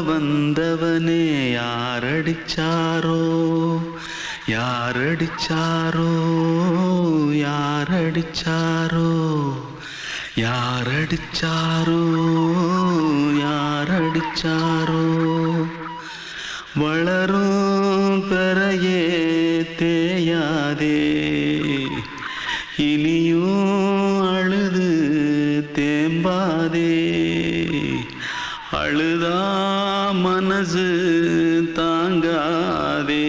வந்தவனே யாரடிச்சாரோ யாரடிச்சாரோ யாரடிச்சாரோ யாரடிச்சாரோ யாரடிச்சாரோ வளரும் பெறையே தேயாதே இனியும் அழுது தேம்பாதே அழுதா மனசு தாங்காதே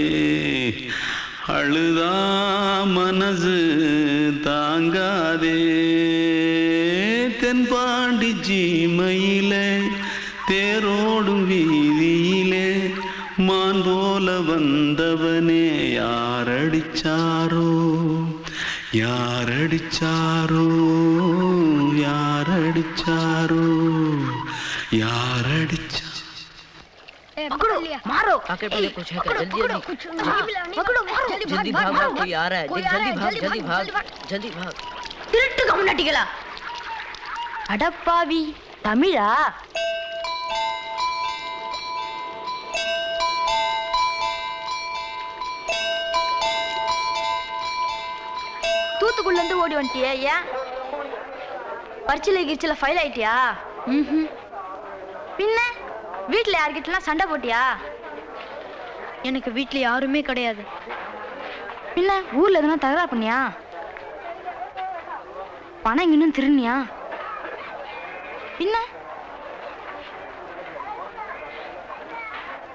அழுதா மனசு தாங்காதே தென்பாண்டி சீமையிலே தேரோடும் வீதியிலே மான் போல வந்தவனே யாரடிச்சாரோ யாரடிச்சாரோ யாரடிச்சாரோ यारडिचा पकड़ो मारो आके पहले कुछ है क्या जल्दी पकड़ो मारो जल्दी भाग कोई आ रहा है जल्दी भाग திருட்டு கம்முனட்டிகளா அடப்பாவி தமிழா தூத்துக்குள்ள இருந்து ஓடி வந்துட்டியே ஏன் பரிச்சையில கிரிச்சில ஃபைல் ஆயிட்டியா பின்ன வீட்டுல யார்கிட்டலாம் சண்டை போட்டியா எனக்கு வீட்டுல யாருமே கிடையாது பின்ன ஊர்ல எதுனா தகராறு பண்ணியா பணம் இன்னும் திருநியா பின்ன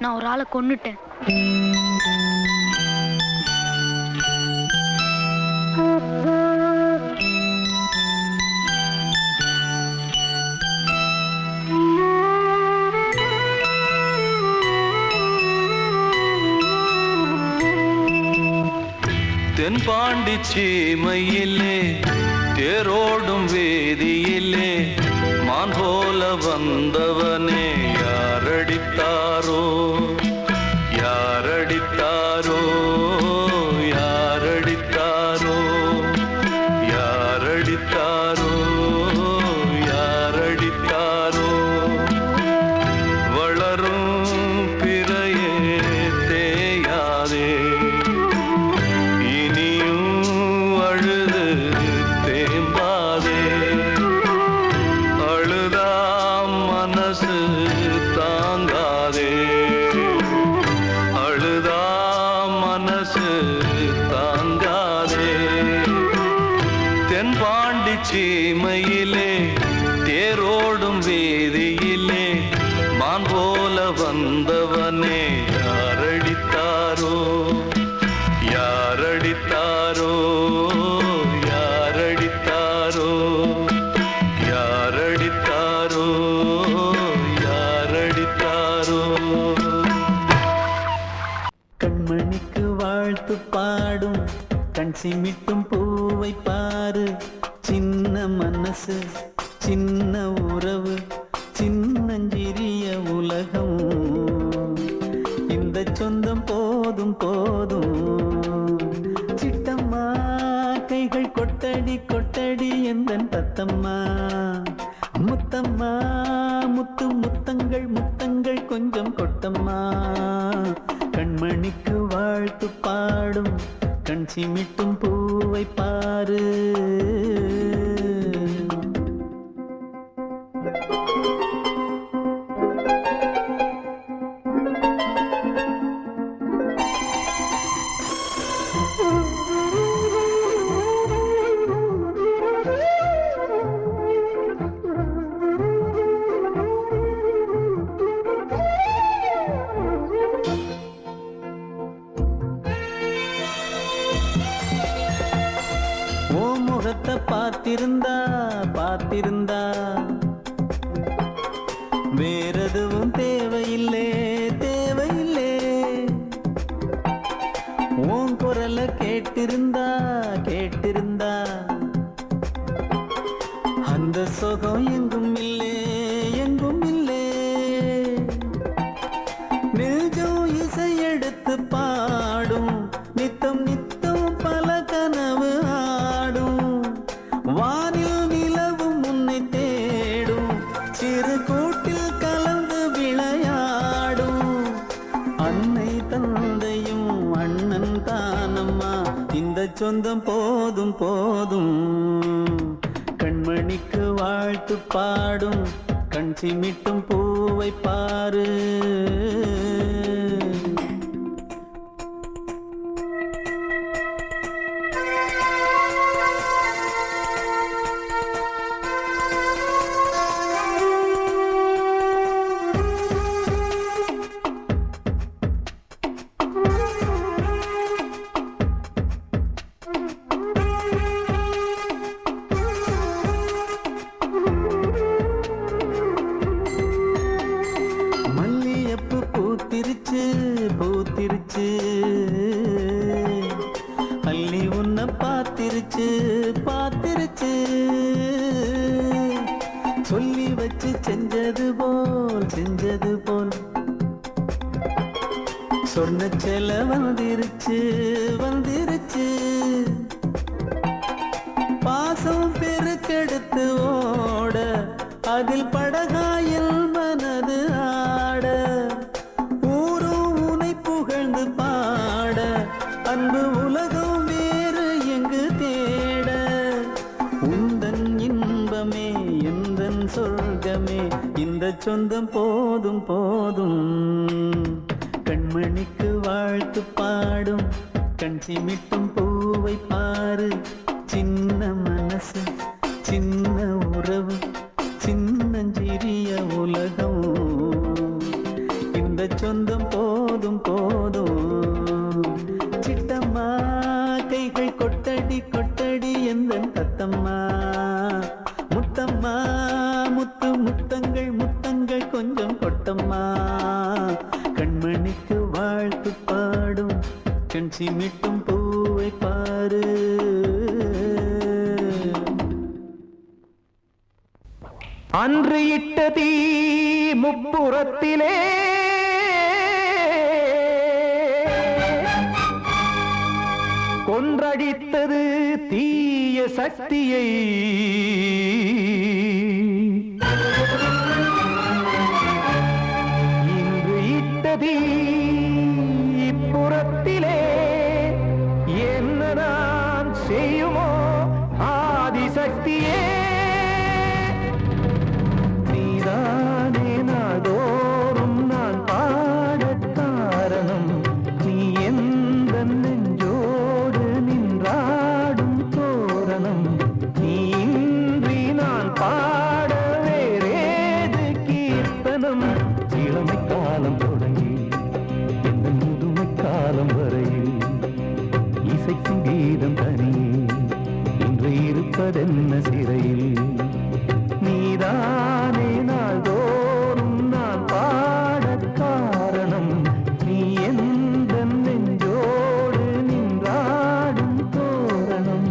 நான் ஒரு ஆளை கொன்னுட்டேன் தென்பாண்டி சீமையிலே தேரோடும் வேதியிலே மான் போல வந்தவனே யாரடித்தாரோ யாரடித்தாரோ யாரடித்தாரோ யாரடித்தாரோ யாரடித்தாரோ வளரும் பிறையே தேயாதே தென்பாண்டி சீமையிலே தேரோடும் வேதியிலே மான் போல வந்தவனே யாரடித்தாரோ யாரடித்தாரோ யாரடித்தாரோ யாரடித்தாரோ யாரடித்தாரோ கண்மணிக்கு வாழ்த்து பாடும் கண் சிமிட்டும் பூவை பாரு சின்ன மனசு சின்ன உறவு சின்னஞ்சிறிய உலகம் இந்த சொந்தம் போதும் போதும் சிட்டம்மா கைகள் கொட்டடி கொட்டடி எந்தன் தத்தம்மா முத்தம்மா முத்து முத்தங்கள் முத்தங்கள் கொஞ்சம் கொட்டம்மா கண்மணிக்கு வாழ்த்து பாடும் கண் சிமிட்டும் பூவை பாரு முகத்தை பார்த்திருந்தா பார்த்திருந்தா வேறெதுவும் தேவையில்லை தேவையில்லை உன் குரலை கேட்டிருந்தா கேட்டிருந்தா அந்த சுகம் எங்கும் இல்லை எங்கும் இல்லை நெஞ்சம் இசை எடுத்து பாடும் நித்தம் நித்தம் பல கனவு ஆடும் வானில் நிலவும் உன்னை தேடும் சிறு கூட்டில் கலந்து விளையாடும் சொந்தம் போதும் போதும். கண்மணிக்கு வாழ்த்து பாடும் கண் சிமிட்டும் பூவை பாரு. பூத்திருச்சு பூத்திருச்சு அள்ளி உன்னை பார்த்திருச்சு பார்த்திருச்சு. சொல்லி வச்சு செஞ்சது போல் சொன்ன செல வந்துருச்சு வந்துருச்சு. பாசம் பெருக்கெடுத்து ஓட அதில் படகாயில் மனது ஆட. பாட அன்பு உலகம் வேறு எங்கு தேட. உந்தன் இன்பமே எந்தன் சொர்க்கமே இந்த சொந்தம் போதும் போதும். கண்மணிக்கு வாழ்த்து பாடும் கண் சிமிட்டும் பூவை பாரு. சின்ன மனசு சின்ன உறவு சின்னஞ்சிறிய உலகம் இந்த சொந்தம் போதும் போதும். சிட்டம்மா கைகள் கொட்டடி கொட்டடி எந்தன் தத்தம்மா. முத்தம்மா முத்து முத்தங்கள் முத்தங்கள் கொஞ்சம் கொட்டம்மா. கண்மணிக்கு வாழ்த்து பாடும் கண் சிமிட்டும் பூவை பாரு. அன்று இட்ட தீ முப்புறத்திலே கொன்றடித்தது தீய சக்தியை. இன்று இட்டதீ இப்புறத்திலே என்ன நான் செய்யுமோ ஆதிசக்தியே. நீதானே நாள்தோறும் நான் பாடக் காரணம். நீ எந்த நெஞ்சோடு நின்றாடும் தோரணம். நீ இன்றி நான் பாட வேறேது கீர்த்தனம். இளமை காலம் தொடங்கி எந்த முதுமை காலம் வரையில் இசைக்கும் கீதம் தனியே இன்று இருப்பதென்ன சிறையில். நீதானே நாள்தோறும் நான் பாடக் காரணம். நீ எந்த நெஞ்சோடு நின்றாடும் தோரணம்.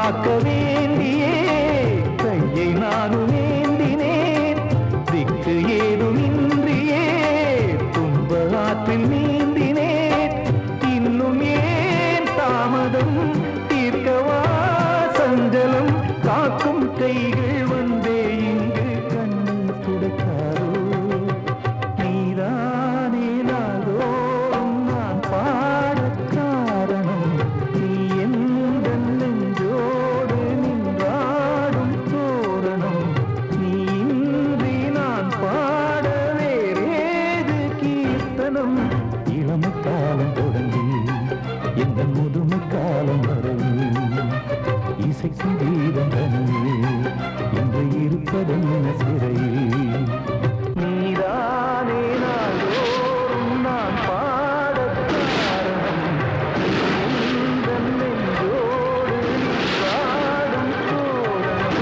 காக்க வேண்டியே கையை நானும் ஏந்தினேன் திக்கு ஏதுமின்றியே துன்ப ஆற்றில் நீந்தினேன் இன்னும் ஏன் தாமதம் தீர்க்கவா சஞ்சலம் காக்கும் கைகள் வந்தே இங்கு கண்ணீர் துடைக்காரோ நீதானே நாள்தோறும் நான் பாடக் காரணம் நீ எந்த நெஞ்சோடு நின்றாடும் தோரணம் நீ இன்றி நான் பாட வேறேது கீர்த்தனம் இளமை காலம் தொடங்கி எந்த முதுமை காலம் வரையில் இசைக்கு வீதம் தனியே என்று இருப்பதென்ன சிறையில் நீதானே நாள்தோறும் நான் பாடக் காரணம் எந்த நெஞ்சோடு நின்றாடும் தோரணம்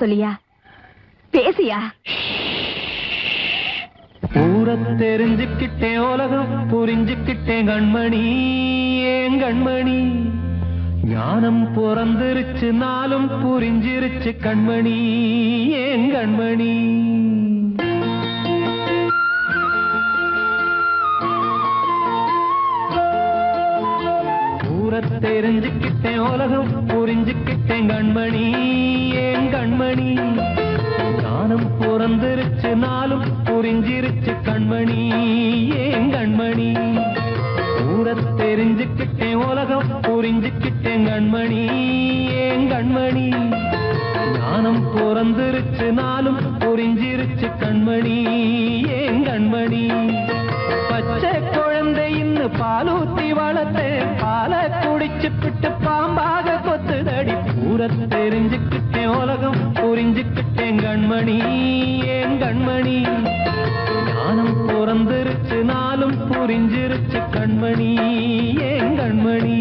சொல்லியா? பேசியா? ஊரை தெரிஞ்சுக்கிட்டேன், உலகம் புரிஞ்சுக்கிட்டேன் கண்மணி, ஏன் கண்மணி. ஞானம் பிறந்திருச்சு, நாளும் புரிஞ்சிருச்சு கண்மணி, ஏன் கண்மணி. ஊரை தெரிஞ்சுக்கிட்டேன், உலகம் புரிஞ்சுக்கிட்டேன் கண்மணி, ஏன் கண்மணி. ஞானம் பிறந்திருச்சு, நாளும் புரிஞ்சிருச்சு கண்மணி, ஏன் கண்மணி. ஊரை தெரிஞ்சுக்கிட்டேன், உலகம் புரிஞ்சுக்கிட்டேன் கண்மணி, ஏன் கண்மணி. ஞானம் பிறந்திருச்சு, நாளும் புரிஞ்சிருச்சு கண்மணி, ஏன் கண்மணி. பச்சை குழந்தையின்னு பாலூத்தி வளர்த்தேன், பாலை குடிச்சு பிட்டு பாம்பாக கொத்துதடி. ஊரை தெரிஞ்சுக்கிட்டேன், உலகம் புரிஞ்சுக்கிட்டேன் கண்மணி, ஏன் கண்மணி. ஞானம் பிறந்திருச்சு, நாளும் புரிஞ்சிருச்சு கண்மணி, ஏன் கண்மணி.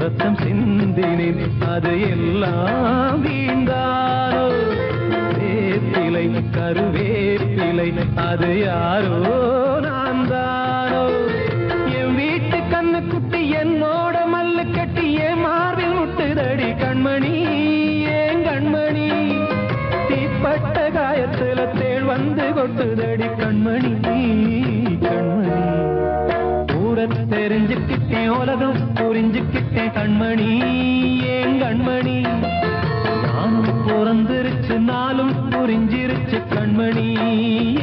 ரத்தம் சிந்தினேன், அது எல்லாம் வீண்டாரோ. வேப்பிலை கருவேப்பிலை, அது யாரோ நான் தானோ. என் வீட்டு கண்ணு குட்டி என்னோட மல்லு கட்டி என் மார்பில் முட்டுதடி கண்மணி, ஏன் கண்மணி. தீப்பட்ட காயத்துல தேள் வந்து கொட்டுதடி கண்மணி, கண்மணி. ஊரை தெரிஞ்சுக்கிட்டேன், உலகம் புரிஞ்சுக்கிட்டேன் கண்மணி, ஏன் கண்மணி. ஞானம் பிறந்திருச்சு, நாளும் புரிஞ்சிருச்சு கண்மணி,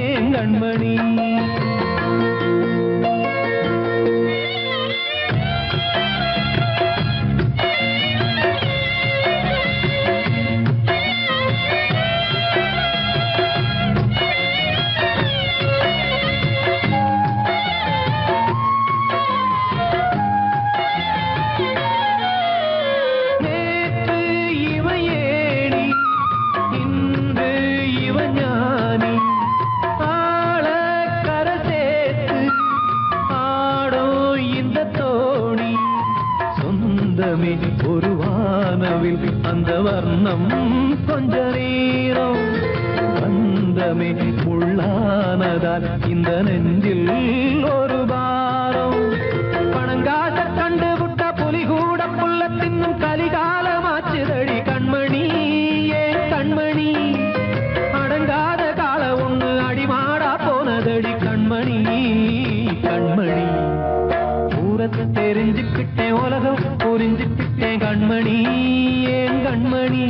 ஏன் கண்மணி. ஒரு வானவில் அந்த வர்ணம் கொஞ்ச நேரம் வந்தமே உள்ளானதால் இந்த நெஞ்சில் ஒரு பாரம். பணங்காச கண்டு விட்ட புலி கூட புல்ல தின்னும் கலிகாலமாச்சுதடி கண்மணி, ஏன் கண்மணி. அடங்காத கால ஒண்ணு அடிமாடா போனதடி கண்மணி, கண்மணி. ஊரை தெரிஞ்சுக்கிட்டேன், உலகம் புரிஞ்சுக்கிட்டேன் கண்மணி, ஏன் கண்மணி.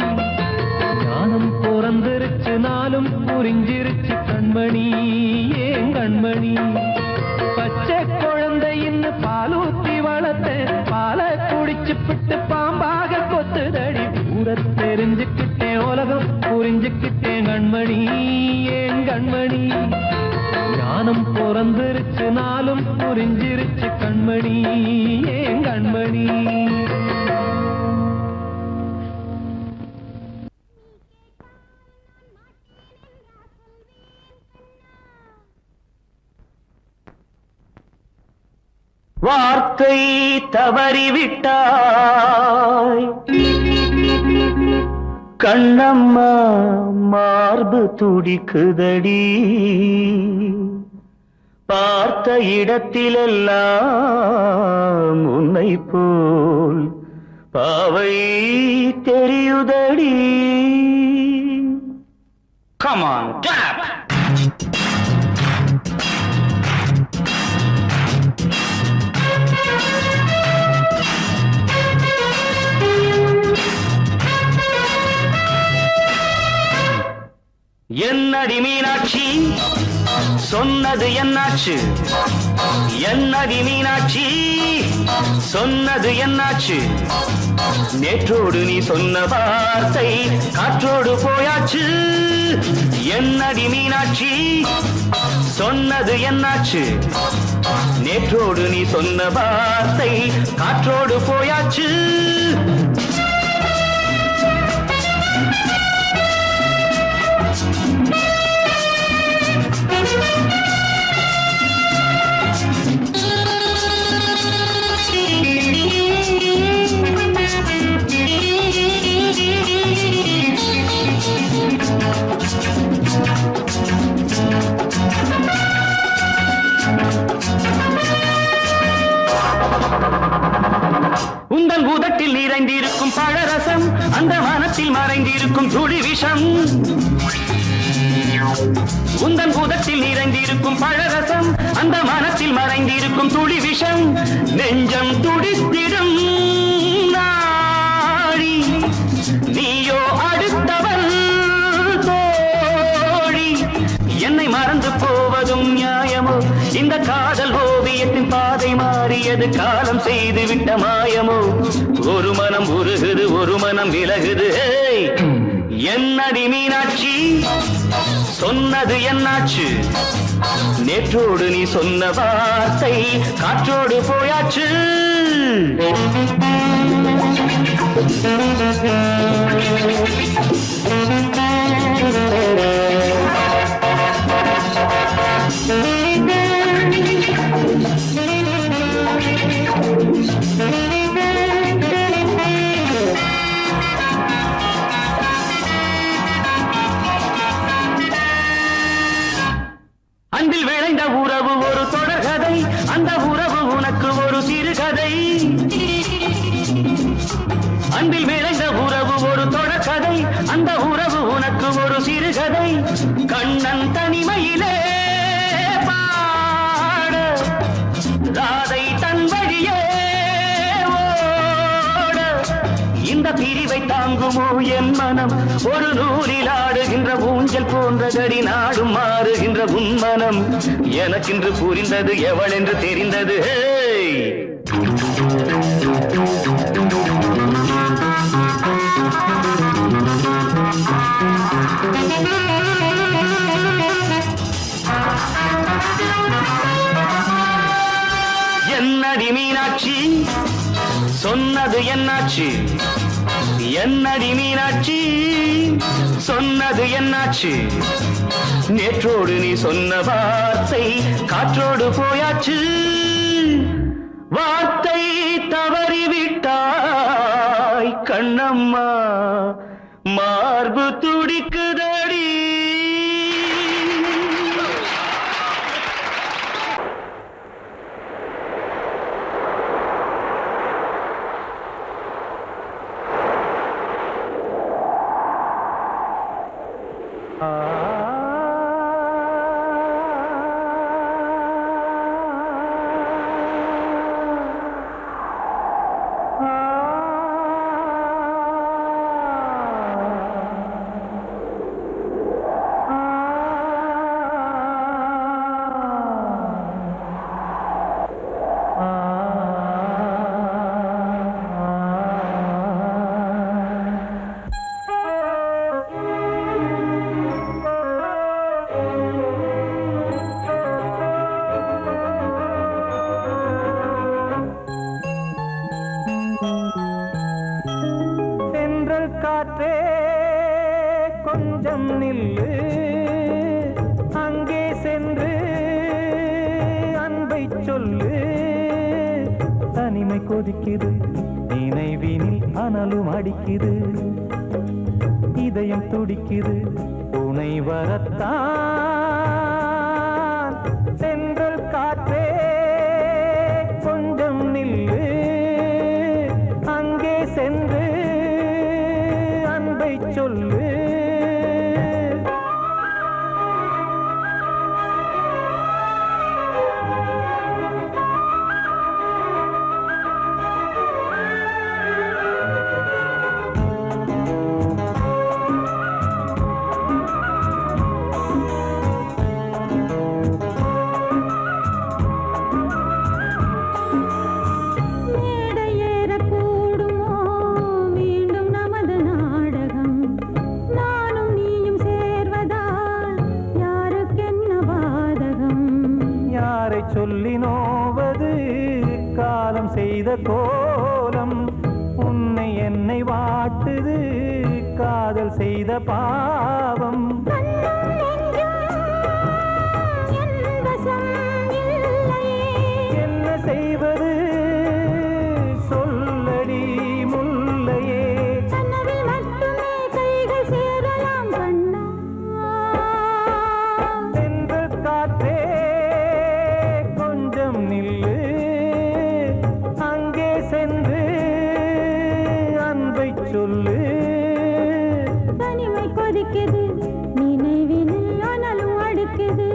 ஞானம் பிறந்திருச்சு, நாளும் புரிஞ்சிருச்சு கண்மணி, ஏன் கண்மணி. பச்சை குழந்தையின்னு பாலூத்தி வளர்த்தேன், பாலை குடிச்சு பிட்டு பாம்பாக கொத்துதடி. ஊரை தெரிஞ்சுக்கிட்டேன், உலகம் புரிஞ்சுக்கிட்டேன் கண்மணி, ஏன் கண்மணி. ஞானம் பிறந்திருச்சு, நாளும் புரிஞ்சிருச்சு கண்மணி, ஏன் கண்மணி. வார்த்தை தவறிவிட்டாய் கண்ணம்மா, மார்பு துடிக்குதடி. பார்த்த இடத்திலெல்லாம் உன்னை போல் பாவை தெரியுதடி. Come on, clap! என்னடி மீனாட்சி சொன்னது என்னாச்சு என்னடி மீனாட்சி சொன்னது என்னாச்சு நேற்றோடு நீ சொன்ன வார்த்தை காற்றோடு போயாச்சு என்னடி மீனாட்சி சொன்னது என்னாச்சு நேற்றோடு நீ சொன்ன வார்த்தை காற்றோடு போயாச்சு உந்தன் பூதத்தில் நிறைந்திருக்கும் பழரசம் அந்த வானத்தில் மறைந்திருக்கும் துளி விஷம் உந்தன் பூதத்தில் நிறைந்திருக்கும் பழரசம் அந்த மனத்தில் மறைந்திருக்கும் துளி விஷம் நெஞ்சம் துடித்திடும் நாழி நீயோ அடுத்தவள் தோழி என்னை மறந்து போவதும் நியாயமோ இந்த காதல் ஓவியத்தின் பாதை மாறியது காலம் செய்து விட்ட மாயமோ ஒரு மனம் உருகுது ஒரு மனம் விலகுது என்னடி மீனாட்சி சொன்னது என்னாச்சு நேற்றோடு நீ சொன்ன வார்த்தை காற்றோடு போயாச்சு அன்பில் விளைந்த உறவு ஒரு தொடர்கதை அந்த உறவு உனக்கு ஒரு சிறுகதை அன்பில் விளைந்த உறவு ஒரு தொடர்கதை அந்த உறவு உனக்கு ஒரு சிறுகதை கண்ணன் தனிமையிலே பாட ராதை தன் வழியே ஓட இந்த பிரிவை தாங்குமோ என் மனம் ஒரு நூலில் ஆடுகின்ற ஊஞ்சல் போன்றதடி நாடும் மாறுகின்ற உன்மனம் எனக்கென்று புரிந்தது எவள் என்று தெரிந்தது என்னடி மீனாட்சி சொன்னது என்னாச்சு என்னடி மீனாட்சி சொன்னது என்னாச்சு நேற்றோடு நீ சொன்ன வார்த்தை காற்றோடு போயாச்சு வார்த்தை தவறிவிட்டாய் கண்ணம்மா மார்பு துடிக்குதடி காற்றே கொஞ்சம் நில்லு அங்கே சென்று அன்பை சொல்லு தனிமை கொதிக்குது நினைவினில் அனலும் அடிக்குது இதயம் துடிக்குது துணை வரத்தான் சென்றல் காற்றே கொஞ்சம் நில்லு அங்கே சென்று அன்பை சொல்லு கோலம் உன்னை என்னை வாட்டுது காதல் செய்த பாவம் என்ன செய்வது சொல்லடி முல்லையே சென்று காற்றே கொஞ்சம் நில்லு அங்கே சென்று அன்பை சொல்லு தனிமை கொதிக்குது நினைவினில் அனலும் அடிக்குது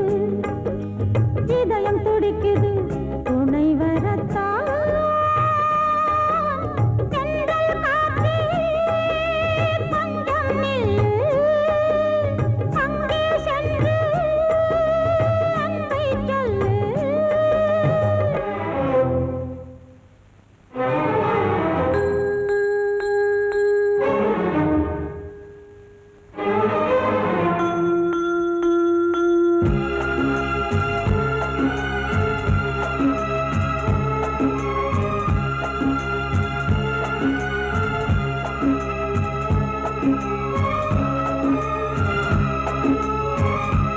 இதயம் துடிக்குது துணை வரத்தான் தென்றல் காற்றே கொஞ்சம் நில்லு அங்கே சென்று அன்பை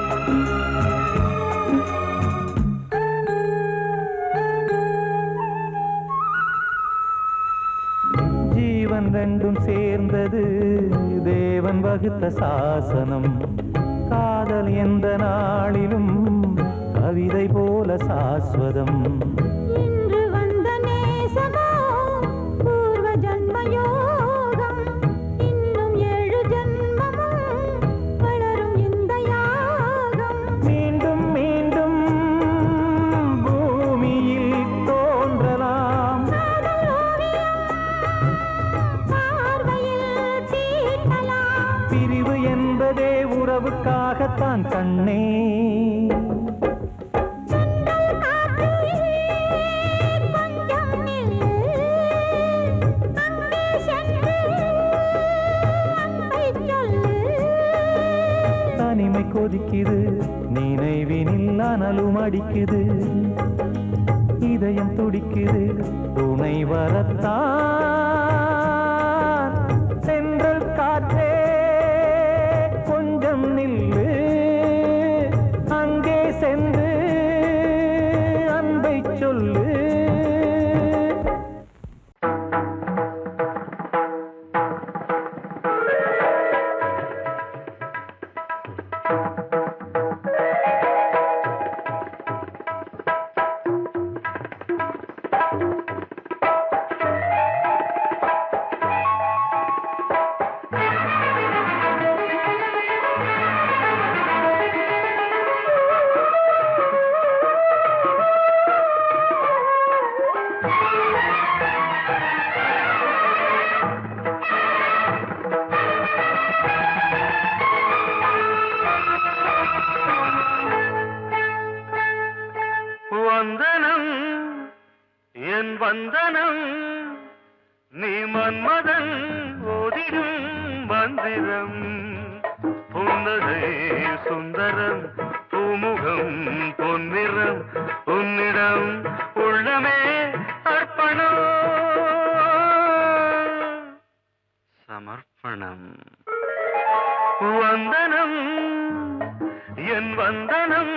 சொல்லு ஜீவன் ரெண்டும் சேர்ந்தது தேவன் வகுத்த சாசனம் காதல் எந்த நாளிலும் கவிதை போல சாஸ்வதம் இன்று வந்த நேசமோ பூர்வ ஜன்ம யோகம் இன்னும் 7 ஜன்மமும் வளரும் இந்த யாகம் மீண்டும் மீண்டும் பூமியில் தோன்றலாம் காதல் ஓவியம் பார்வையில் தீட்டலாம் பிரிவு என்பதே உறவுக்காகத்தான் கண்ணே தென்றல் காற்றே கொஞ்சம் நில்லு அங்கே சென்று அன்பை சொல்லு தனிமை கொதிக்குது நினைவினில் அனலும் அடிக்குது இதயம் துடிக்குது துணை வரத்தான் சென்றல் காற்றே கொஞ்சம் நில்லு அங்கே சென்று அன்பை சொல்லு வந்தனம் என் வந்தனம் நீ மன்மதன் ஓதிடும் மந்திரம் புன்னகை சுந்தரம் பூமுகம் பொன்னிறம் உன்னிடம் உள்ளமே அர்ப்பணம் சமர்ப்பணம் வந்தனம் என் வந்தனம்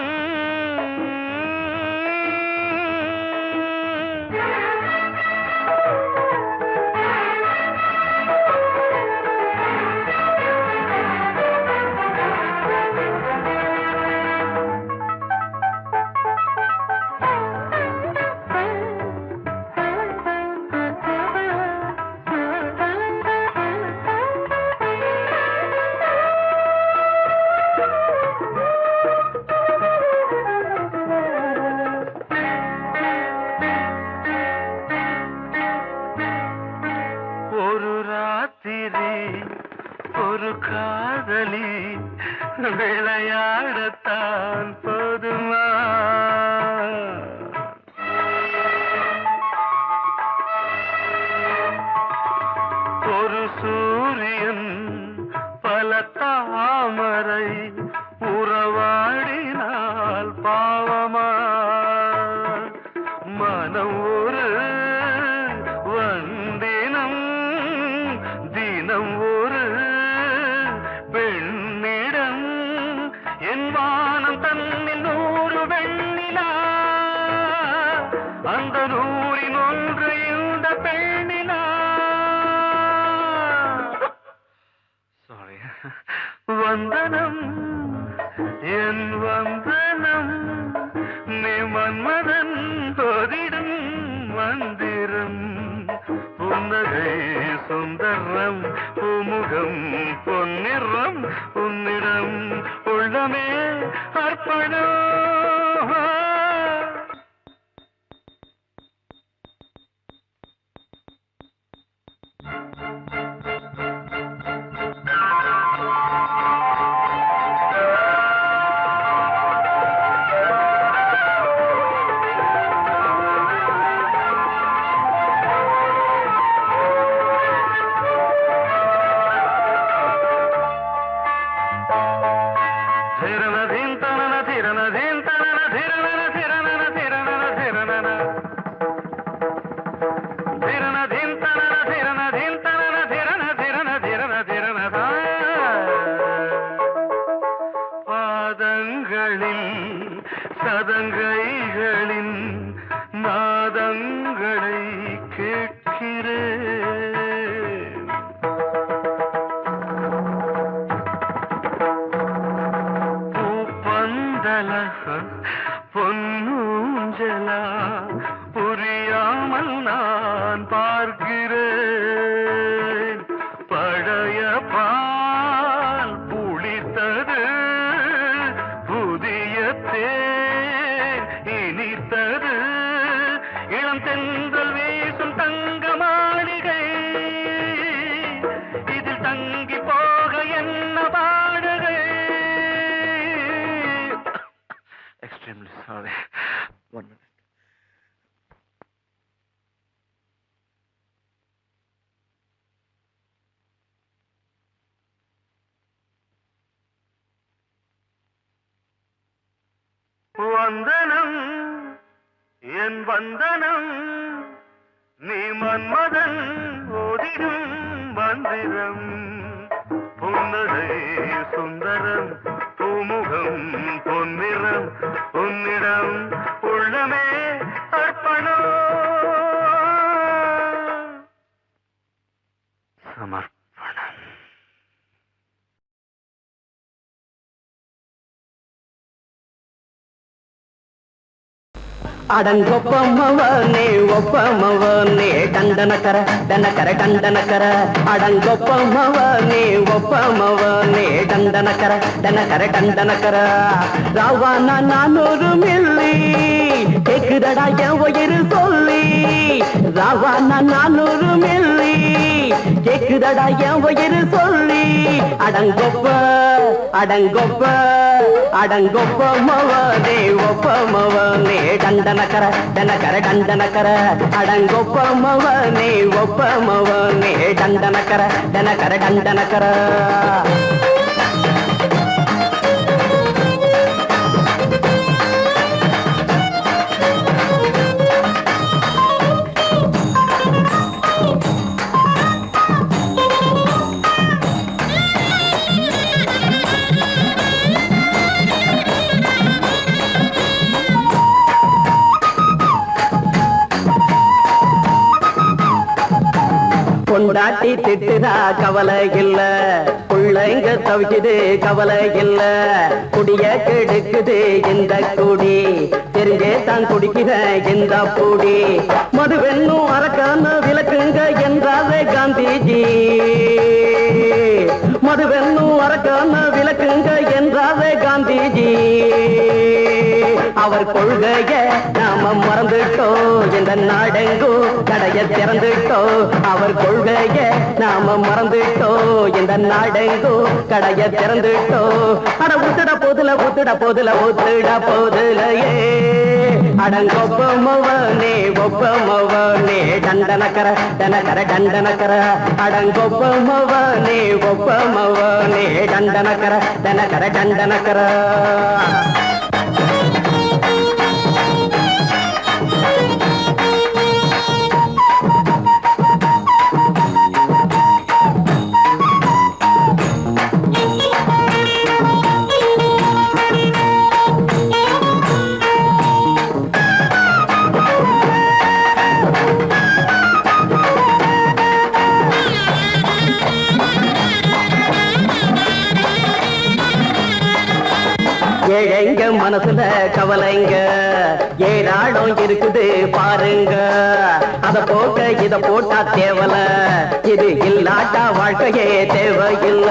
ஒரு காதலி விளையாடத்தான் போதுமா ஒரு சூரியன் பல தாமரை உறவாடினால் பாவமா மனம் ஒரு அந்த நூறின் ஒன்று இந்த பெண்ணினா சாரி வந்தனம் என் வந்தனம் நீ மன்மதன் போதிடும் மந்திரம் புன்னகை சுந்தரம் பூமுகம் பொன்னிறம் உன்னிடம் உள்ளமே அர்ப்பணம் சதங்கைகளின் நாதங்களை கேட்கிறேன் பூப்பந்தல பொன்னூஞ்சலா புரியாமல் நான் பார்க்கிறேன் பழைய பால் புளித்தது புதிய தேன் இனித்தது இளம் தென்றல் வீசும் தங்க மாளிகை இதில் தங்கி போக என்ன பாடுகை எக்ஸ்ட்ரீம்லி சாரி 1 minute வந்தனம் என் வந்தனம் நீ மன்மதன் ஓதிடும் மந்திரம் புன்னகை சுந்தரம் பூமுகம் பொன்னிறம் உன்னிடம் உள்ளமே அர்ப்பணம் சமர்ப்பணம் அடங்கொப்பமவனே ஒப்பமவனே டண்டனக்கர டனக்கர டண்டனக்கர அடங்கொப்பமவனே ஒப்பமவனே டண்டனக்கர டனக்கர டண்டனக்கர ராவானா 400 மில்லி கேக்குதடா என் உயிர் சொல்லி ராவானா 400 மில்லி கேக்குதடா என் உயிர் சொல்லி அடங்கொப்ப அடங்கொப்ப அடங்கொப்பமவனே ஒப்பமவனே டண்டனக்கர டனக்கர டண்டனக்கர அடங்கொப்பமவனே ஒப்பமவனே டண்டனக்கர டனக்கர டண்டனக்கர பொண்டாட்டி திட்டுதா கவலை இல்ல பிள்ளைங்க தவிக்குது கவலை இல்ல குடிய கெடுக்குது இந்த குடி தெரிஞ்சே தான் குடிக்கிற இந்த பூடி மதுவென்னும் அரக்கான விளக்குங்க என்றாரே காந்திஜி மதுவென்னும் அரக்கான விளக்குங்க என்றாரே காந்திஜி அவர் கொள்கைய நாம மறந்துட்டோம் இந்த நாடெங்கும் கடைய திறந்துட்டோம் அவர் கொள்கைய நாம மறந்துட்டோம் இந்த நாடெங்கும் கடைய திறந்துட்டோம் அட ஊத்துட போதுல ஊத்துட போதுல ஊத்துட போதுலையே அடங்கொப்பமவனே ஒப்பமவனே டண்டனக்கர டனக்கர டண்டனக்கர அடங்கொப்பமவனே ஒப்பமவனே டண்டனக்கர டனக்கர டண்டனக்கர ஏழைங்க மனசுல கவலைங்க ஏராளம் இருக்குது பாருங்க. அத போக்க இத போட்டா தேவல, இது இல்லாட்டா வாழ்க்கையே தேவையில்ல.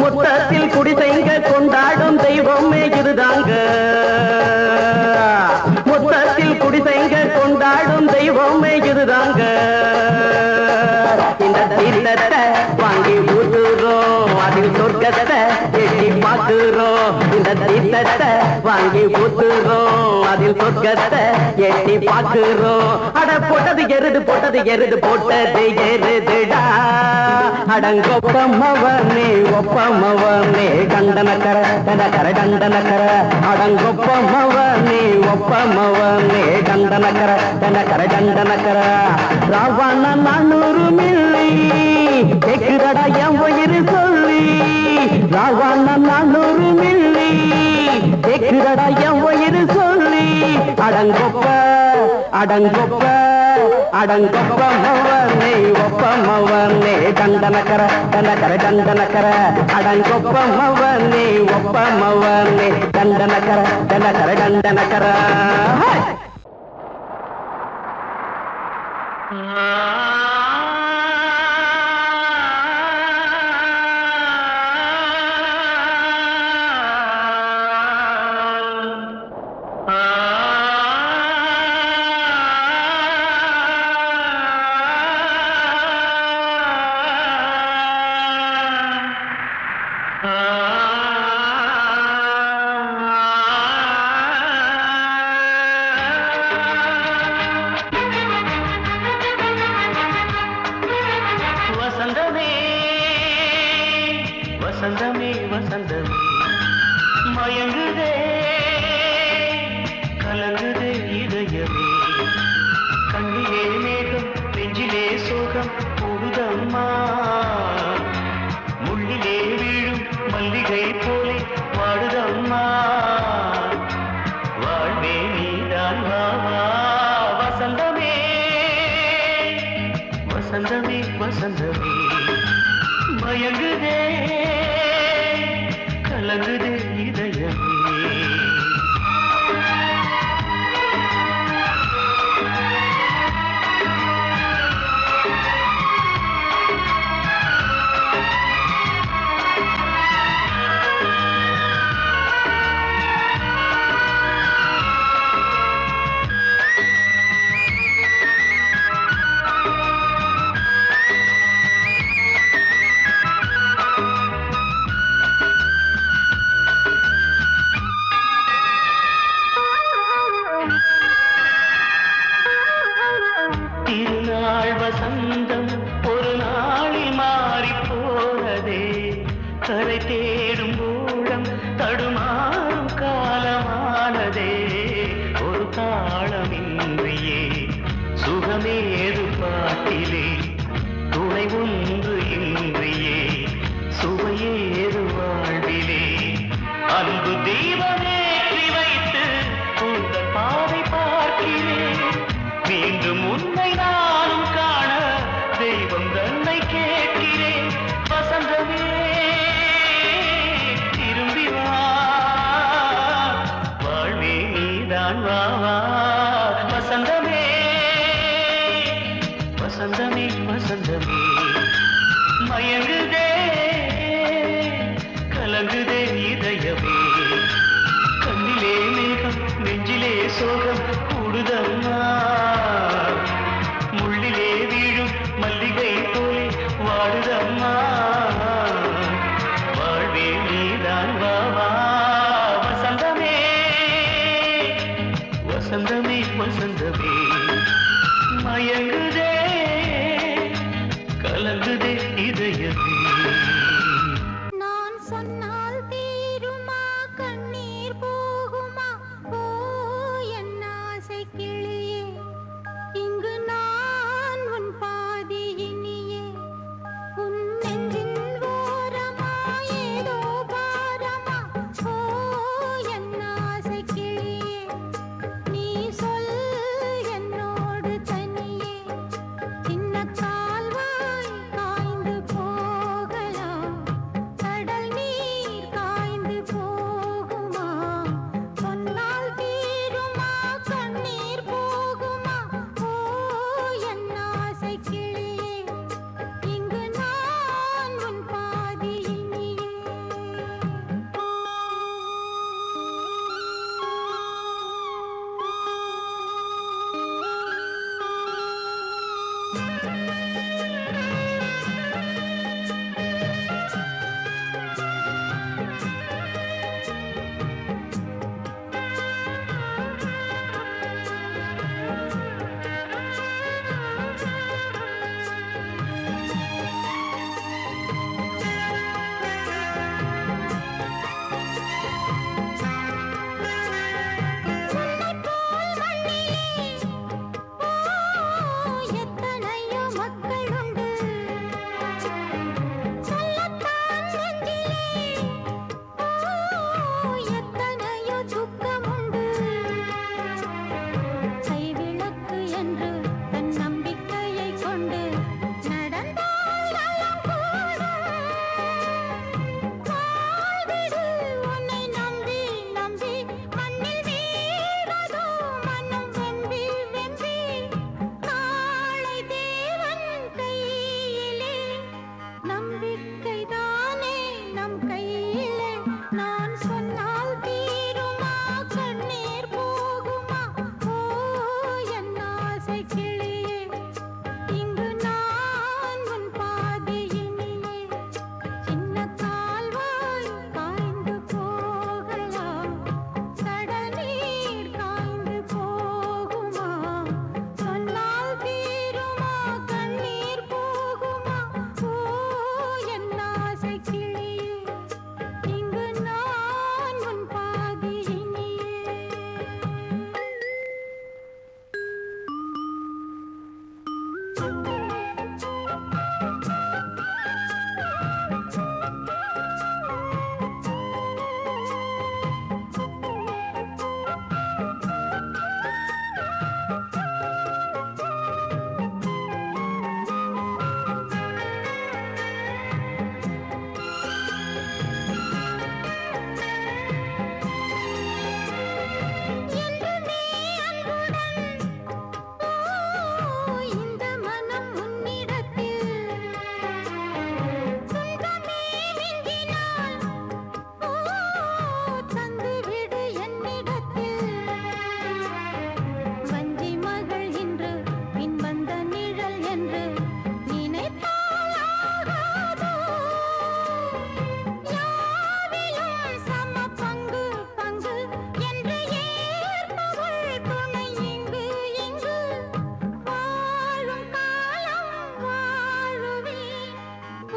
மொத்தத்தில் குடிசைங்க கொண்டாடும் தெய்வமே இதுதாங்க. மொத்தத்தில் குடிசைங்க கொண்டாடும் தெய்வமே இதுதாங்க. இந்த தீர்த்தத்தை வாங்கி ஊத்துறோம், அதில் சொர்க்கத்தை எட்டி பார்க்கிறோம். இந்த தீர்த்தத்தை வாங்கி ஊத்துறோம், அதில் சொர்க்கத்தை எட்டி பார்க்கிறோம். அட போட்டது எருது போட்டது எருது போட்டது எருதுடா. அடங்கொப்பமவனே ஒப்பமவனே கண்டனக்கர கண்டனக்கர கண்டனக்கர. அடங்கொப்பமவனே ஒப்பமவனே கண்டனக்கர கண்டனக்கர கண்டனக்கர. ராவண 400 மில்லி கேக்குதடா என் உயிர் சொல்லி. ராவண 400 மில்லி கேக்குதடா என் உயிர் சொல்லி. அடங்கொப்ப அடங்கொப்ப அடங்கொப்பமவனே ஒப்பமவனே கண்டனக்கர கண்டனக்கர கண்டனக்கர. அடங்கொப்பமவனே ஒப்பமவனே கண்டனக்கர கண்டனக்கர கண்டனக்கர. வசந்தமே வசந்தமே வசந்தமே மயங்குதே கலங்குதே இதயமே. கண்ணிலே மேகம் நெஞ்சிலே சோகம் கூடுதம்மா. முள்ளிலே வீழும் மல்லிகை போலே வாடுதம்மா. வாழ்வே நீதான் வாவா. வசந்தமே வசந்தமே வசந்தமே மயங்குதே கலங்குதே இதயமே. திருநாள் வசந்தம் ஒரு நாளில் மாறி போனதே. கரை தேடும் ஊழம் தடுமாறும் காலமானதே. ஒரு தாளமின்றியே சுகமேது பாட்டிலே. துணை ஒன்று இன்றியே சுவையேது வாழ்விலே. அன்பு தீபமேற்றி வைத்து உங்கள் பாதை பார்க்கிறேன். மீண்டும் உன்னை நானும் காண தெய்வம் தன்னை கேட்கிறேன். வசந்தமே திரும்பி வா, வாழ்வே நீதான் வா வா. வசந்தமே வசந்தமே வசந்தமே மயங்குதே கலங்குதே இதயமே. கண்ணிலே மேகம் நெஞ்சிலே சோகம் கூடுதம்மா. முள்ளிலே வீழும் மல்லிகை போலே வாடுதம்மா. வாழ்வே நீதான் வா வா. வசந்தமே வசந்தமே வசந்தமே மயங்குதே கலங்குதே இதயமே. நான் சொன்னால் தீருமா கண்ணீர் போகுமா? ஓ என் ஆசை கிளியே, இங்கு நான் உன் பாதி இனியே. உன் நெஞ்சின் ஓரமா ஏதோ பாரமா? ஓ என் ஆசை கிளியே, நீ சொல் என்னோடு தனியே. வாழ்க்கைதானே நம் கையிலே நான் சொன்னால் தீருமா கண்ணீர் போகுமா ஓ என் ஆசை கிளியே இங்கு நான் உன் பாதையினியே சின்ன கால்வாய் காய்ந்து போகலாம் கடல் நீர் காய்ந்து போகுமா சொன்னால் தீருமா கண்ணீர் போகுமா ஓ என் ஆசை கிளியே இங்கு நான் உன் பாதையினியே என்றுமே அன்புடன் இந்த மனம் உன்னிடத்தில் சொந்தமே நெஞ்சினால் தந்துவிடு என்னிடத்தில் வஞ்சி மகள் இன்று பின் வந்த நிழல் என்று நினைத்தால் ஆகாதோ யாவிலும் சம பங்கு பங்கு என்று ஏற்பவள் துணை இங்கு இங்கு வாழும் காலம் வாழுவேன்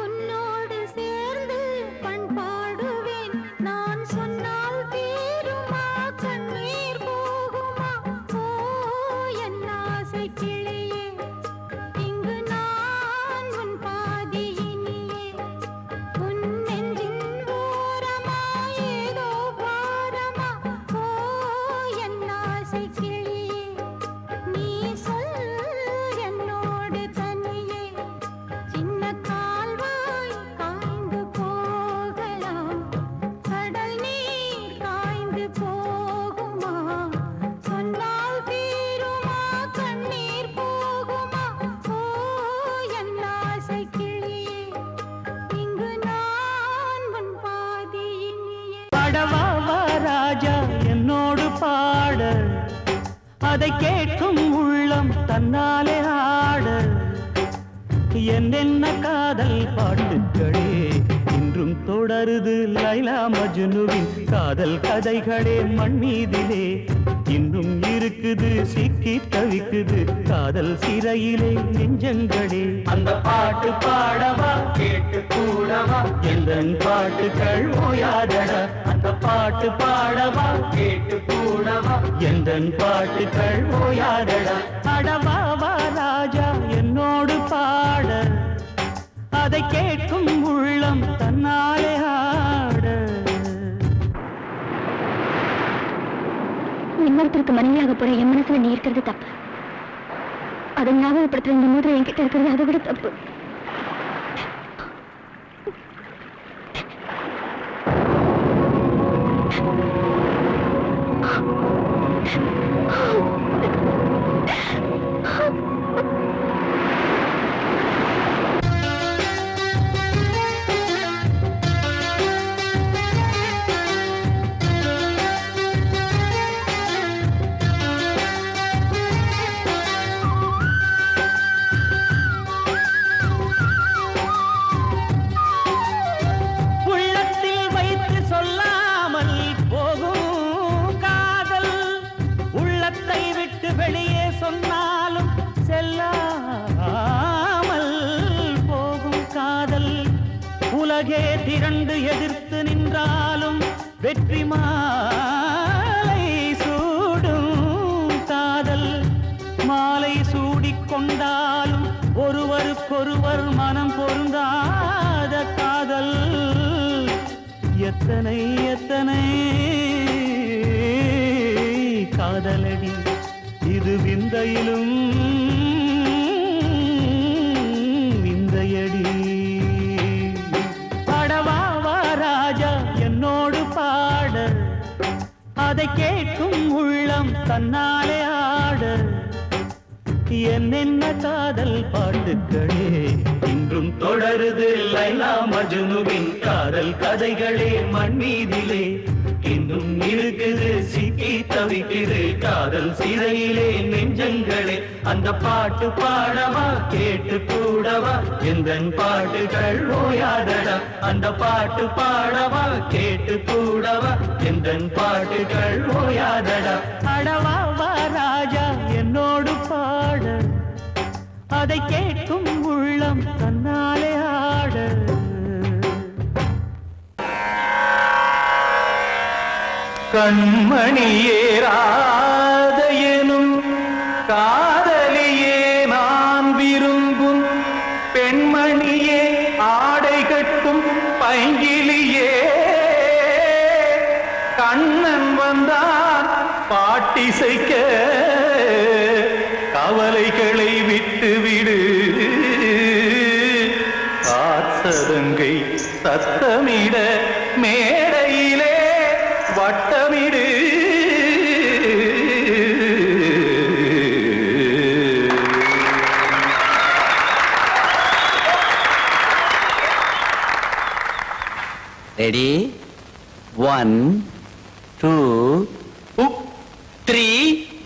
உன்னோடு சேர்ந்து பண்பாடுவேன் நான் சொன்னால் தீருமா கண்ணீர் போகுமா ஓ என் ஆசை கிளியே இங்கு நான் உன் பாதியினியே உன் நெஞ்சின் ஓரமா ஏதோ பாரமா ஓ என் ஆசை கிளியே நீ சொல் என்னோடு தனியே சின்ன கால்வாய் காய்ந்து போகலாம் கடல் நீர் காய்ந்து போகுமா சொன்னால் தீருமா கண்ணீர் போகுமா ஓ என் ஆசை கிளியே இங்கு நான் உன் பாதியினியே பாடவா வா ராஜா என்னோடு பாட அதை கேட்கும் உள்ளம் தன்னாலே ஆட என்னென்ன காதல் பாட்டுக்களே இன்றும் தொடருது லைலா மஜ்னுவின் காதல் கதைகளே மண் மீதிலே இன்னும் இருக்குது சிக்கி தவிக்குது காதல் சிறையிலே நெஞ்சங்களே அந்த பாட்டு பாடவா கேட்டு கூடவா எந்தன் பாட்டுகள் ஓயாதடா அந்த பாட்டு பாடவா கேட்டு கூடவா எந்தன் பாட்டுகள் ஓயாதடா அடவா வா ராஜா என்னோடு பாட அதை கேட்கும் உள்ளம் தன்னாலே ஆட இன்னொருத்தருக்கு மனைவியாக போற என் மனசுல நீ இருக்கிறது தப்பு அதை ஞாபகப்படுத்துற இந்த மூதிரை என்கிட்ட இருக்கிறது அதை விட தப்பு உள்ளத்தில் வைத்து சொல்லாமல் போகும் காதல் உள்ளத்தை விட்டு வெளியே சொன்னாலும் செல்லாமல் போகும் காதல் உலகே திரண்டு எதிர்த்து நின்றாலும் வெற்றி மாலை சூடும் காதல் மாலை சூடிக்கொண்டாலும் ஒருவருக்கொருவர் மனம் பொருந்தாத காதல் எத்தனை எத்தனை காதலடி இது விந்தையிலும் விந்தையடி பாடவா வா ராஜா என்னோடு பாட அதை கேட்கும் உள்ளம் தன்னாலே ஆட என்னென்ன காதல் பாட்டுக்களே இன்றும் தொடருது லைலா மஜ்னுவின் காதல் கதைகளே மண்ணீதிலே இன்னும் இருக்குது சிக்கி தவிக்குது காதல் சிறையிலே நெஞ்சங்களே அந்த பாட்டு பாடவா கேட்டு கூடவா எந்தன் பாட்டுகள் ஓயாதடா அந்த பாட்டு பாடவா கேட்டு கூடவா எந்தன் பாட்டுகள் ஓயாதடா அடவா வா ராஜா என்னோடு பாட அதை கேட்கும் உள்ளம் தன்னாலே ஆட கண்மணியே ராதையனும் காதலியே நான் விரும்பும் பெண்மணியே ஆடை கட்டும் பைங்கிலியே கண்ணன் வந்தான் பாட்டிசைக்க கவலைகளை விட்டுவிடு காத்ததங்கை சத்தமிட மேடையிலே வட்டமிடு ரெடி 1 2 3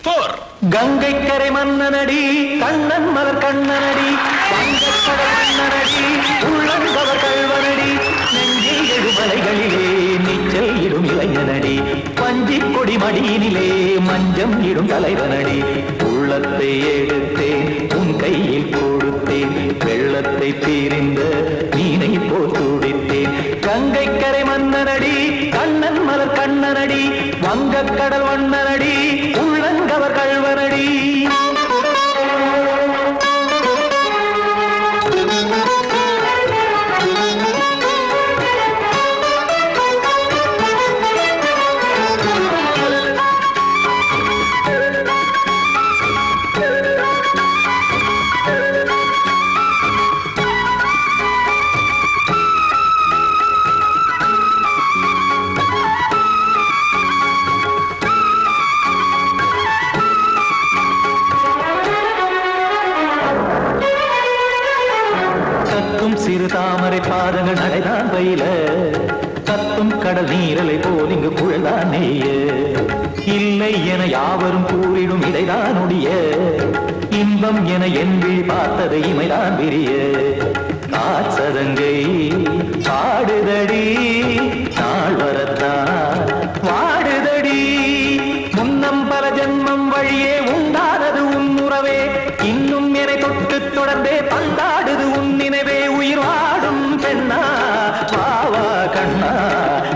4 கங்கை கரை மன்னனடி கண்ணன் மலர் கண்ணனடி வங்கக்கடல் மன்னனடி உள்ளங்கவர் கல்வனடி நெஞ்சில் எழுமலைகளிலே நீச்சல் இடும் இளைஞனடி பஞ்சி கொடி மடியினிலே மஞ்சம் இடும் தலைவனடி உள்ளத்தை எடுத்தேன் உன் கையில் கொடுத்தேன் வெள்ளத்தை தீரிந்த மீனை போல் துடித்தேன் கங்கை கரை மன்னனடி கண்ணன் மலர் கண்ணனடி வங்கக்கடல் வண்ணனடி உள்ளங்கவர் கல்வனடி சிறு தாமரை பாதங்கள் நடைதான் பயில கத்தும் கடல் நீரலை போல் இங்கு குழல்தான் நெய்ய இல்லை என யாவரும் கூறிடும் இடைதான் உடைய இன்பம் என என்பி பார்த்தது இமைதான் விரிய காசதங்கை பாடுதடி நாள் வரத்தான் வாடுதடி முன்னம் பல ஜன்மம் வழியே உண்டானது உன் உறவே இன்னும் என்னை தொட்டு தொடர்ந்தே பந்தாடுது உன் நினைவே உயிர் வாடும் பெண்ணா பாவா கண்ணா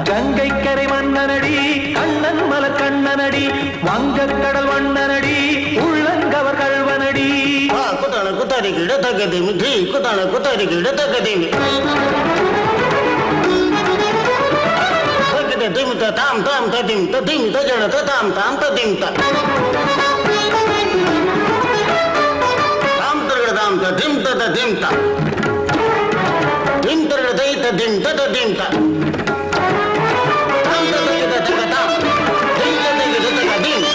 கங்கை கரை மன்னனடி கண்ணன் மலர் கண்ணனடி வங்கக்கடல் வண்ணனடி உள்ளங்கவர் கல்வனடி குத்தான குத்தாரி கிட தகதிமி ஜி குத்தான குத்தாரி கிட தகதிமி திம் தாம் தாம் ததிம் ததிம் தஜன தாம் தாம் ததிம் தாம் தாம் ததிம் ததிம் தாம் திம் தர தை ததிம் ததிம் தாம் தாம் ததிம் ததிம் ததிம்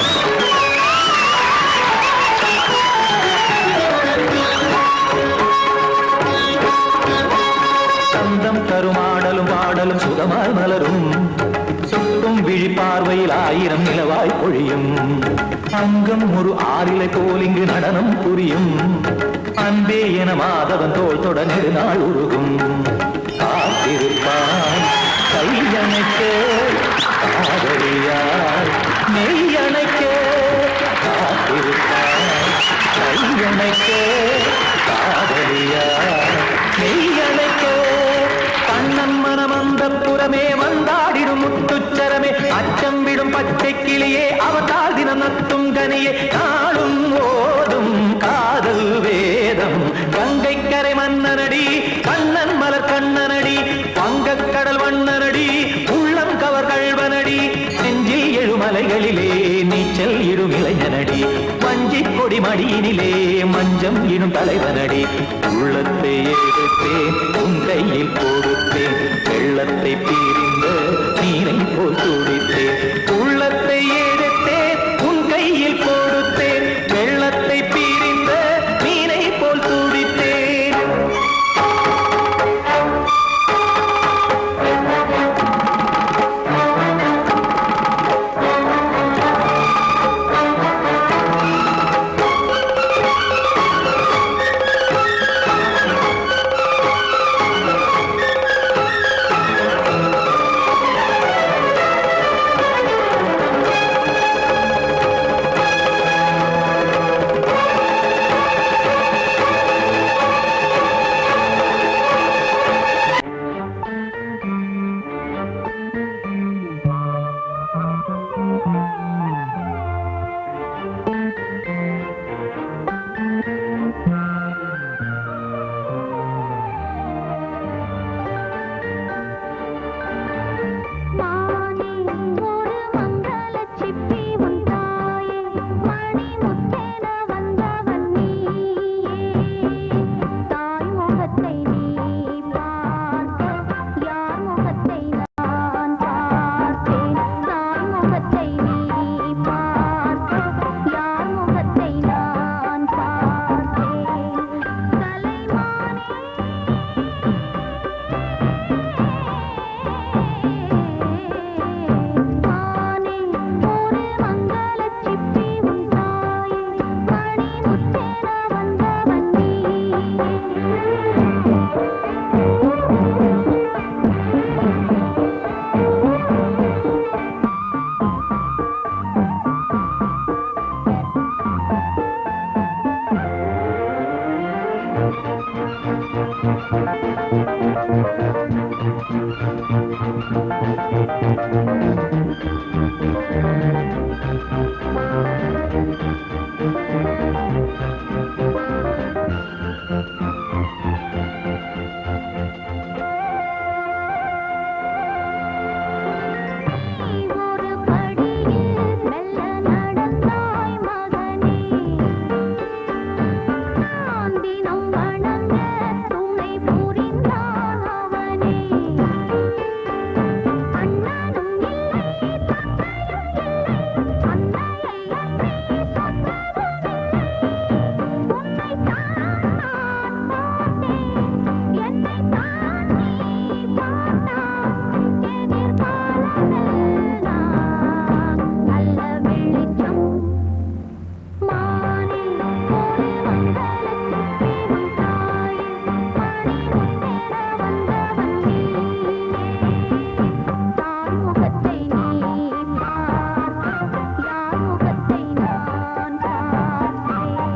சந்தம் தருமாடலும் பாடலும் சுகமாய் மலரும் சுட்டும் விழி பார்வையில் ஆயிரம் நிலவாய் பொழியும் அங்கம் ஒரு ஆறிலை போல் இங்கு நடனம் புரியும் அன்பே என மாதவன் தோள் தொட நெடுநாள் உருகும் காத்திருப்பான் கையணைக்க காதலியார் மெய்யணைக்க காத்திருப்பான் கையணைக்க காதலியார் மெய்யணைக்க கண்ணன் மனம் அந்த புறமே வந்தாடிடும் முத்துச்சரமே அச்சம் விடும் பச்சை கிளியே அவதால் தினம் நத்தும் கனியே நாளும் ஓதும் காதல் வேதம் கங்கை கரை மன்னனடி கண்ணன் மலர் கண்ணனடி வங்கக்கடல் வண்ணனடி உள்ளம் கவர் கல்வனடி நெஞ்சில் எழுமலைகளிலே நீச்சல் இடும் இளைஞனடி வஞ்சி கொடி மடியினிலே மஞ்சம் இடும் தலைவனடி உள்ளத்தை எடுத்தேன் உன் கையில் கொடுத்தேன் வெள்ளத்தை பீரிந்த நீரை போல் துடித்தேன் உள்ளத்தை எடுத்தேன் உன் கையில் கொடுத்தேன் வெள்ளத்தை பீரிந்த ஒரு படியில் மெல்ல நடந்தாய் மகனே நான் தினம் வணங்க துணை புரிந்தான் அவனே அண்ணனும் இல்லை தந்தையும் இல்லை அன்னையை அன்றி சொன்னதும் உன்னைத்தான் நான் பார்த்தேன் என்னைத்தான் நீ பார்த்தாய் எதிர்காலமெல்லாம் நல்ல வெளிச்சம் மானில் ஒரு மங்களச்சிப்பி உன் தாயில் மணிமுத்தென வந்தவன் நீயே தாய் முகத்தை நீ பார்க்க யார் முகத்தை நான் பார்த்தேன்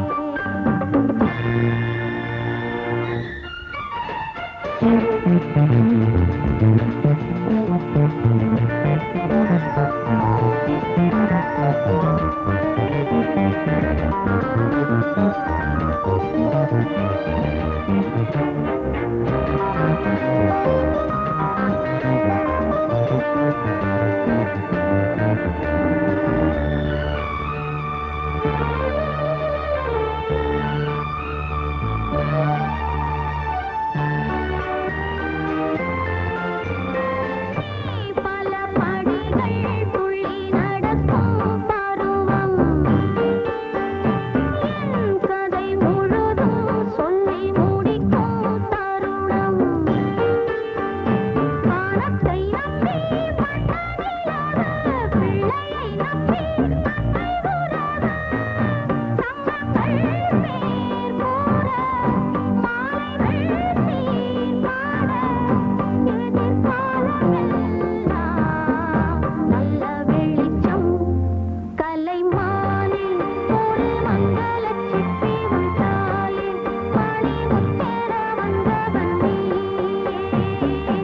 பல படிகள் துள்ளி நடக்கும் பருவம் என் கதை முழுதும் சொல்லி முடிக்கும் தருணம் வானத்தை நம்பி மன்னனில்லாத பிள்ளையை நம்பி தந்தை உறாத சங்கங்கள் பேர் கூற மாலைகள் சீர் பாட எதிர்காலமெல்லாம் நல்ல வெளிச்சம் கலைமானில் ஒரு மங்களச்சிப்பி உன் தாயில் மணிமுத்தென வந்தவன் நீயே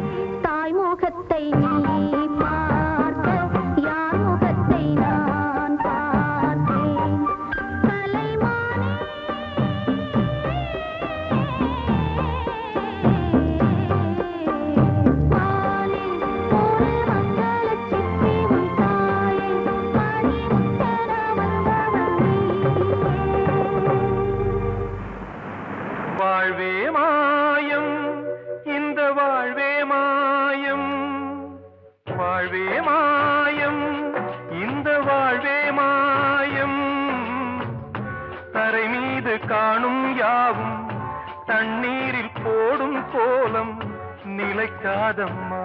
தாய் முகத்தை நீ பார்க்க யார் முகத்தை நான் பார்த்தேன் கலைமானே வானில் ஒரு மங்களச்சிப்பி உன் தாயில் மணிமுத்தென வந்தவன் நீயே வாழ்வே மாயம் இந்த வாழ்வே மாயம் வாழ்வே மாயம் இந்த வாழ்வே மாயம் தரை மீது காணும் யாவும் தண்ணீரில் போடும் கோலம் நிலைக்காதம்மா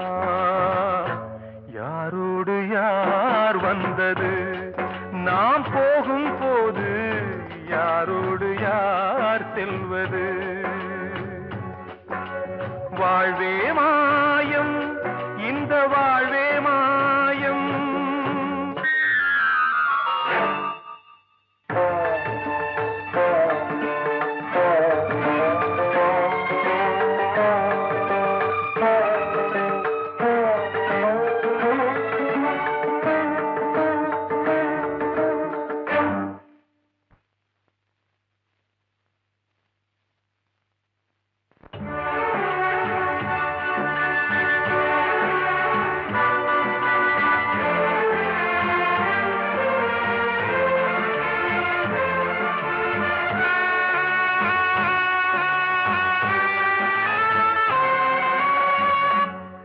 யாரோடு யார் வந்தது நாம் போகும் போது யாரோடு யார் செல்வது வாழ்வே மாயம் இந்த வாழ்வே மாயம்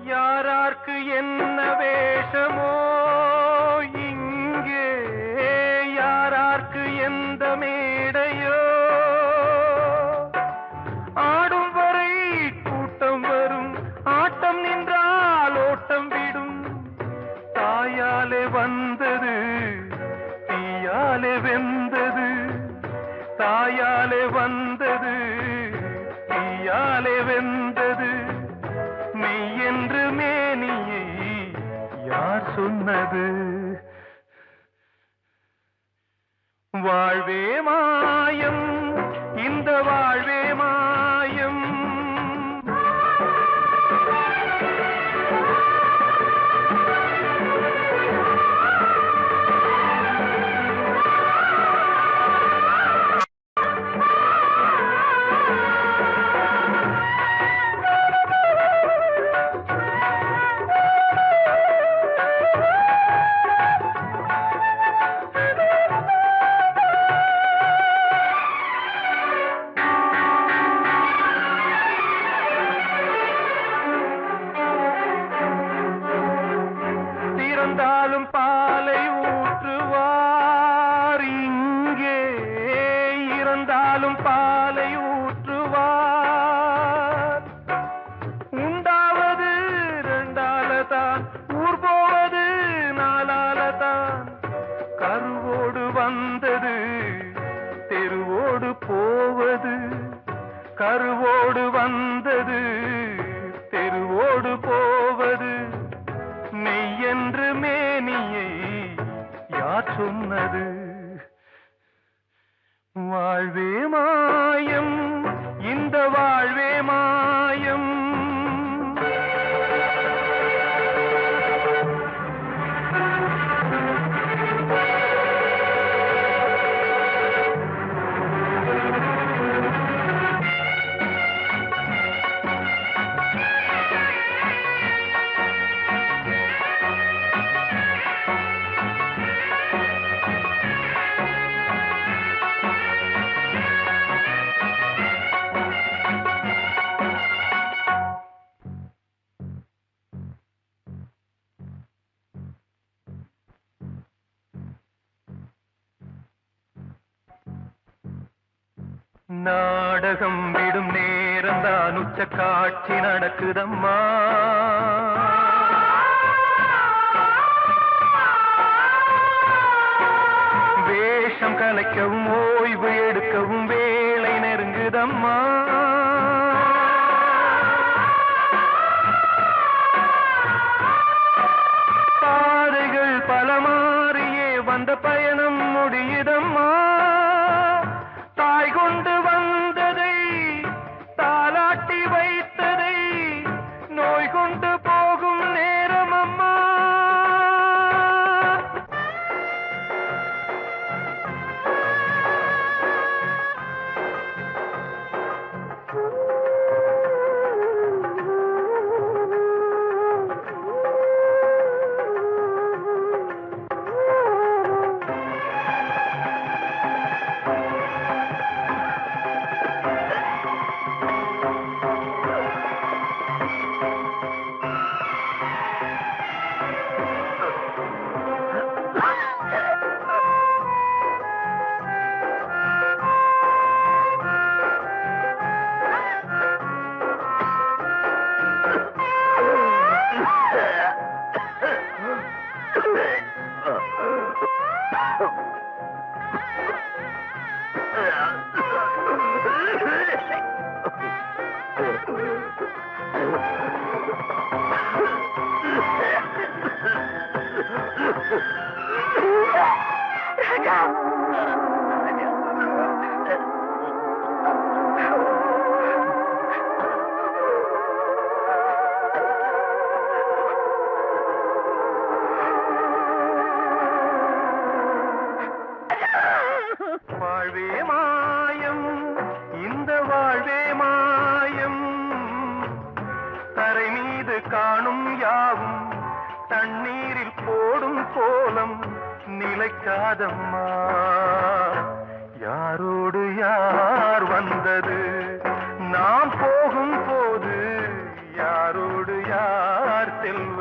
யாரார்க்கு என்ன வேஷமோ இங்கே யாரார்க்கு எந்த மேடையோ ஆடும் வரை கூட்டம் வரும் ஆட்டம் நின்றால் ஓட்டம் விடும் தாயாலே வந்தது தீயாலே வெந்தது தாயாலே வந்தது தீயாலே வெந்தது மெய் என்று மேனியை யார் சொன்னது வாழ்வே மாயம் இந்த வாழ்வே மாயம் இறந்தாலும் பாலை ஊற்றுவார் இங்கே இறந்தாலும் பாலை ஊற்றுவார் உண்டாவது ரெண்டாலதான் ஊர் போவது நாலாலதான் கருவோடு வந்தது தெருவோடு போவது கருவோடு வந்தது தெருவோடு போவது மெய்யென்று மேனியை யார் சொன்னது வாழ்வே மாயம் இந்த வாழ்வே மாயம் நாடகம் விடும் நேரம்தான் உச்ச காட்சி நடக்குதம்மா வேஷம் கலைக்கவும் ஓய்வு எடுக்கவும் வேலை நெருங்குதம்மா பாதைகள் பல மாறியே வந்த பயணம் முடியுதம்மா தாய் கொண்டு வந்ததை தாலாட்டி வைத்ததை நோய் கொண்டு போகும் நேரம் அம்மா வாழ்வே மாயம் இந்த வாழ்வே மாயம் தரை மீது காணும் யாவும் தண்ணீரில் போடும் கோலம் நிலைக்காதம்மா யாரோடு யார் வந்தது நாம் போகும் போது யாரோடு யார் செல்வது